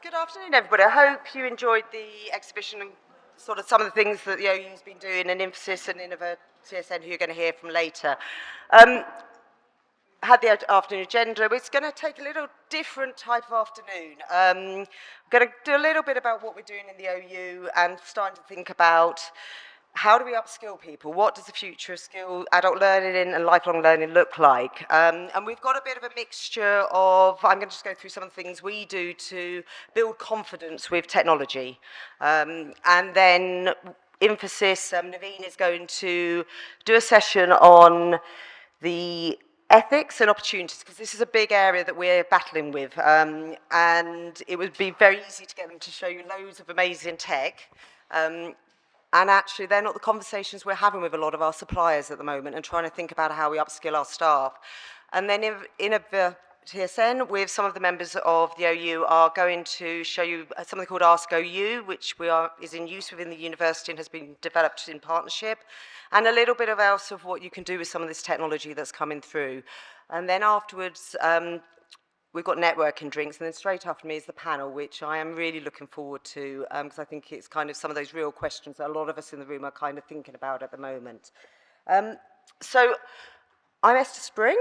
Good afternoon, everybody. I hope you enjoyed the exhibition and sort of some of the things that the OU's been doing, and Emphasis and Innova CSN, who you're going to hear from later. Had the afternoon agenda. It's going to take a little different type of afternoon. I'm going to do a little bit about what we're doing in the OU and starting to think about how do we upskill people? What does the future of adult learning and lifelong learning look like? And we've got a bit of a mixture of, I'm going to just go through some of the things we do to build confidence with technology. And then Emphasis, Naveen is going to do a session on the ethics and opportunities, because this is a big area that we're battling with. And it would be very easy to get them to show you loads of amazing tech. And actually, they're not the conversations we're having with a lot of our suppliers at the moment and trying to think about how we upskill our staff. And then in a TSN, with some of the members of the OU, are going to show you something called Ask OU, which is in use within the university and has been developed in partnership, and a little bit else of what you can do with some of this technology that's coming through. And then afterwards, we've got networking drinks, and then straight after me is the panel, which I am really looking forward to, because I think it's kind of some of those real questions that a lot of us in the room are kind of thinking about at the moment. So I'm Esther Spring.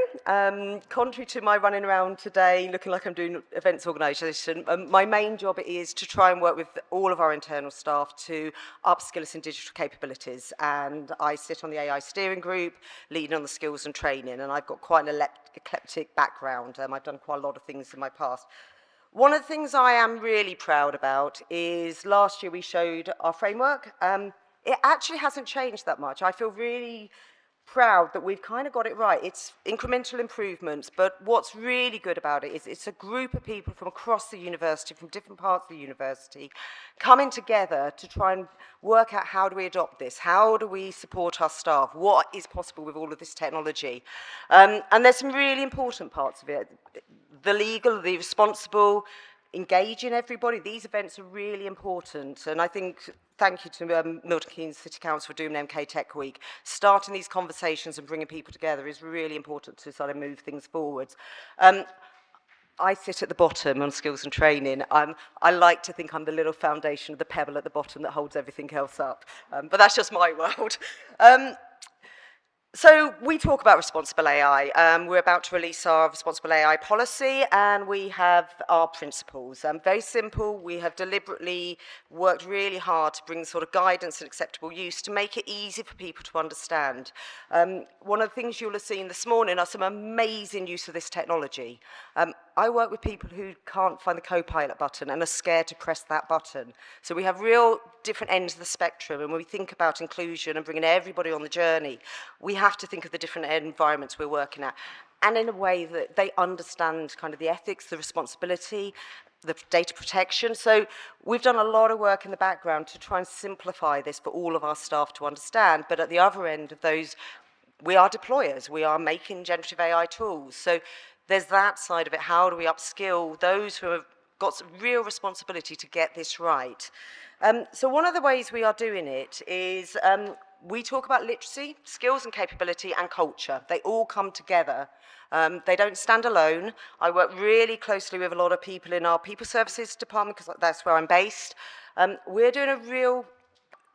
Contrary to my running around today looking like I'm doing events organisation, my main job is to try and work with all of our internal staff to upskill us in digital capabilities. And I sit on the AI steering group, leading on the skills and training, and I've got quite an eclectic background. I've done quite a lot of things in my past. One of the things I am really proud about is last year we showed our framework. It actually hasn't changed that much. I feel really proud that we've kind of got it right. It's incremental improvements, but what's really good about it is it's a group of people from across the university, from different parts of the university, coming together to try and work out how do we adopt this, how do we support our staff, what is possible with all of this technology. And there's some really important parts of it. The legal, the responsible, engaging everybody. These events are really important, and I think thank you to Milton Keynes City Council for doing MK Tech Week. Starting these conversations and bringing people together is really important to sort of move things forwards. I sit at the bottom on skills and training. I like to think I'm the little foundation of the pebble at the bottom that holds everything else up, but that's just my world. So we talk about responsible AI. We're about to release our responsible AI policy, and we have our principles. Very simple. We have deliberately worked really hard to bring sort of guidance and acceptable use to make it easy for people to understand. One of the things you'll have seen this morning are some amazing use of this technology. I work with people who can't find the Copilot button and are scared to press that button. So we have real different ends of the spectrum, and when we think about inclusion and bringing everybody on the journey, we have to think of the different environments we're working at, and in a way that they understand kind of the ethics, the responsibility, the data protection. So we've done a lot of work in the background to try and simplify this for all of our staff to understand, but at the other end of those, we are deployers, we are making generative AI tools. So there's that side of it. How do we upskill those who have got some real responsibility to get this right? So one of the ways we are doing it is we talk about literacy, skills and capability, and culture. They all come together. They don't stand alone. I work really closely with a lot of people in our people services department, because that's where I'm based. We're doing a real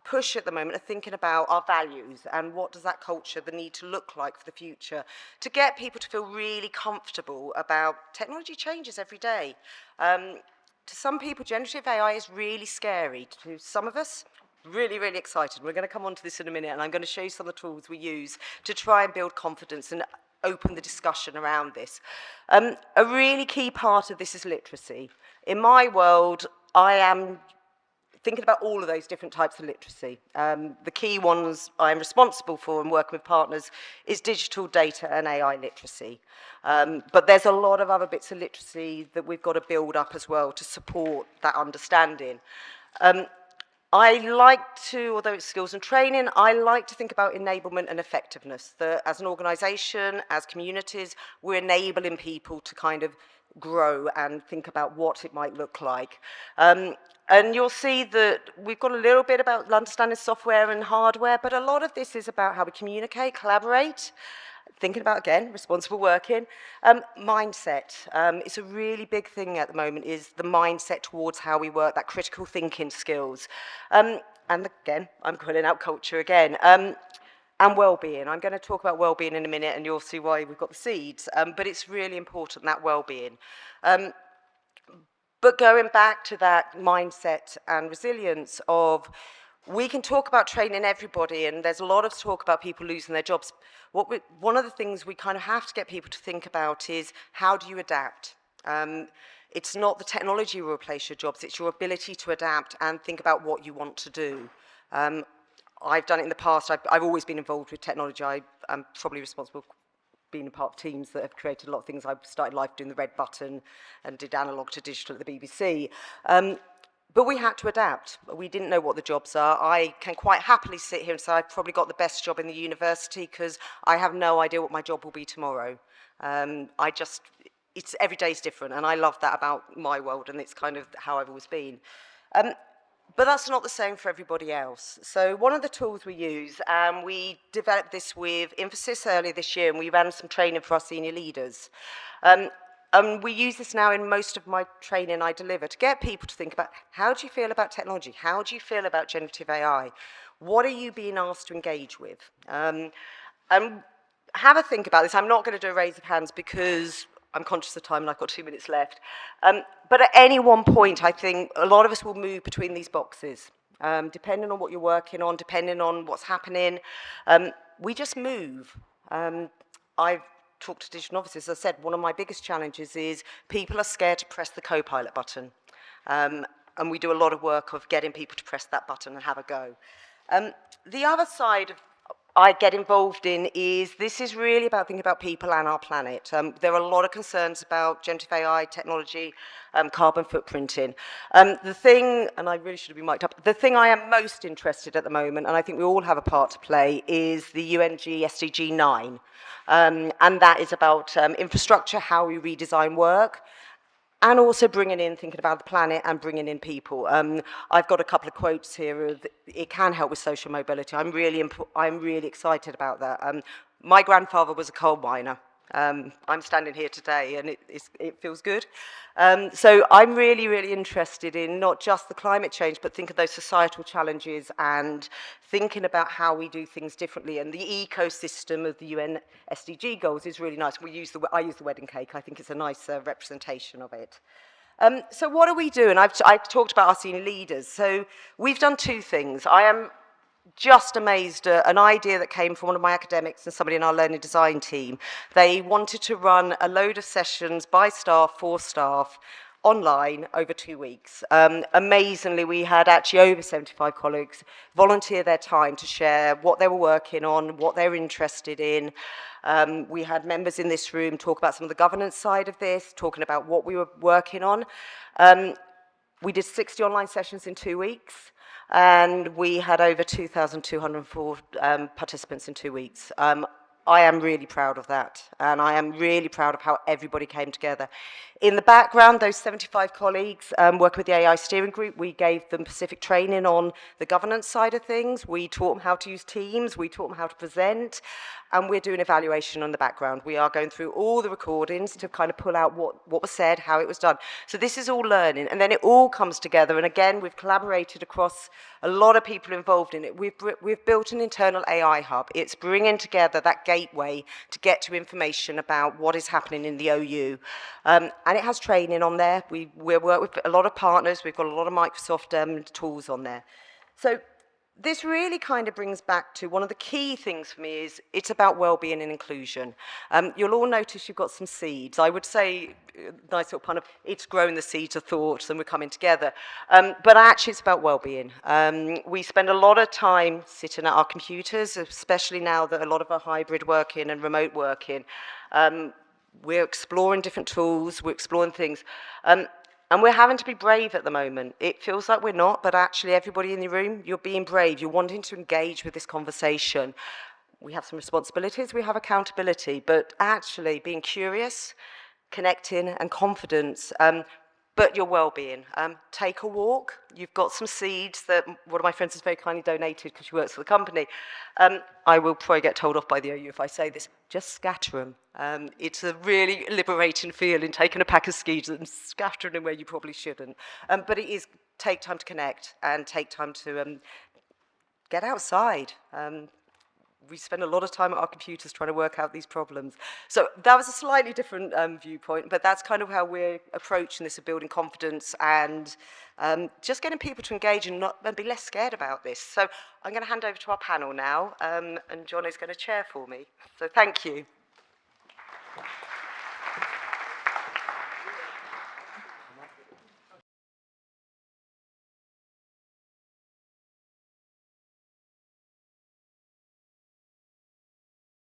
push at the moment of thinking about our values and what does that culture, the need to look like for the future, to get people to feel really comfortable about technology changes every day. To some people, generative AI is really scary. To some of us, really, really excited. We're going to come on to this in a minute, and I'm going to show you some of the tools we use to try and build confidence and open the discussion around this. A really key part of this is literacy. In my world, I am thinking about all of those different types of literacy. The key ones I'm responsible for and working with partners is digital, data and AI literacy. But there's a lot of other bits of literacy that we've got to build up as well to support that understanding. I like to, although it's skills and training, I like to think about enablement and effectiveness. That as an organisation, as communities, we're enabling people to kind of grow and think about what it might look like. And you'll see that we've got a little bit about understanding software and hardware, but a lot of this is about how we communicate, collaborate, thinking about, again, responsible working. Mindset. It's a really big thing at the moment, is the mindset towards how we work, that critical thinking skills. And again, I'm calling out culture again. And well-being. I'm going to talk about well-being in a minute, and you'll see why we've got the seeds. But it's really important, that well-being. But going back to that mindset and resilience of, we can talk about training everybody, and there's a lot of talk about people losing their jobs. One of the things we kind of have to get people to think about is, how do you adapt? It's not the technology will replace your jobs, it's your ability to adapt and think about what you want to do. I've done it in the past. I've always been involved with technology. I'm probably responsible for being a part of teams that have created a lot of things. I started life doing the red button and did analog to digital at the BBC. But we had to adapt. We didn't know what the jobs are. I can quite happily sit here and say I've probably got the best job in the university, because I have no idea what my job will be tomorrow. It's every day's different, and I love that about my world, and it's kind of how I've always been. But that's not the same for everybody else. So one of the tools we use, and we developed this with Emphasis earlier this year, and we ran some training for our senior leaders. And we use this now in most of my training I deliver, to get people to think about, how do you feel about technology? How do you feel about generative AI? What are you being asked to engage with? And have a think about this. I'm not going to do a raise of hands, because I'm conscious of time and I've got 2 minutes left. But at any one point, I think a lot of us will move between these boxes, depending on what you're working on, depending on what's happening. We just move. I've talked to digital officers. As I said, one of my biggest challenges is people are scared to press the co-pilot button. And we do a lot of work of getting people to press that button and have a go. The other side I get involved in is, this is really about thinking about people and our planet. There are a lot of concerns about generative AI, technology, carbon footprinting. The thing, and I really should have been mic'd up, the thing I am most interested at the moment, and I think we all have a part to play, is the UNG SDG 9. And that is about infrastructure, how we redesign work, and also bringing in, thinking about the planet and bringing in people. I've got a couple of quotes here of, it can help with social mobility. I'm really excited about that. My grandfather was a coal miner. I'm standing here today, and it feels good. So I'm really interested in not just the climate change, but think of those societal challenges and thinking about how we do things differently. And the ecosystem of the UN SDG goals is really nice. I use the wedding cake. I think it's a nice representation of it. So what are we doing? I've talked about our senior leaders. So we've done two things. I am just amazed at an idea that came from one of my academics and somebody in our learning design team. They wanted to run a load of sessions by staff, for staff, online over 2 weeks. Amazingly, we had actually over 75 colleagues volunteer their time to share what they were working on, what they were interested in. We had members in this room talk about some of the governance side of this, talking about what we were working on. We did 60 online sessions in 2 weeks. And we had over 2,204 participants in 2 weeks. I am really proud of that, and I am really proud of how everybody came together. In the background, those 75 colleagues working with the AI steering group, we gave them specific training on the governance side of things. We taught them how to use Teams, we taught them how to present, and we're doing evaluation on the background. We are going through all the recordings to kind of pull out what was said, how it was done. So this is all learning, and then it all comes together, and again, we've collaborated across a lot of people involved in it. We've built an internal AI hub. It's bringing together that gateway to get to information about what is happening in the OU. And it has training on there. We work with a lot of partners. We've got a lot of Microsoft tools on there. So this really kind of brings back to one of the key things for me is it's about well-being and inclusion. You'll all notice you've got some seeds. I would say, nice little pun of, it's growing the seeds of thoughts and we're coming together. But actually it's about well-being. We spend a lot of time sitting at our computers, especially now that a lot of our hybrid working and remote working. We're exploring different tools, we're exploring things. And we're having to be brave at the moment. It feels like we're not, but actually everybody in the room, you're being brave. You're wanting to engage with this conversation. We have some responsibilities, we have accountability, but actually being curious, connecting, and confidence. but your well-being. Take a walk. You've got some seeds that one of my friends has very kindly donated because she works for the company. I will probably get told off by the OU if I say this. Just scatter them. It's a really liberating feeling, taking a pack of seeds and scattering them where you probably shouldn't. But it is take time to connect and take time to get outside. We spend a lot of time at our computers trying to work out these problems. So that was a slightly different viewpoint, but that's kind of how we're approaching this of building confidence and just getting people to engage and be less scared about this. So I'm going to hand over to our panel now, and John is going to chair for me. So thank you.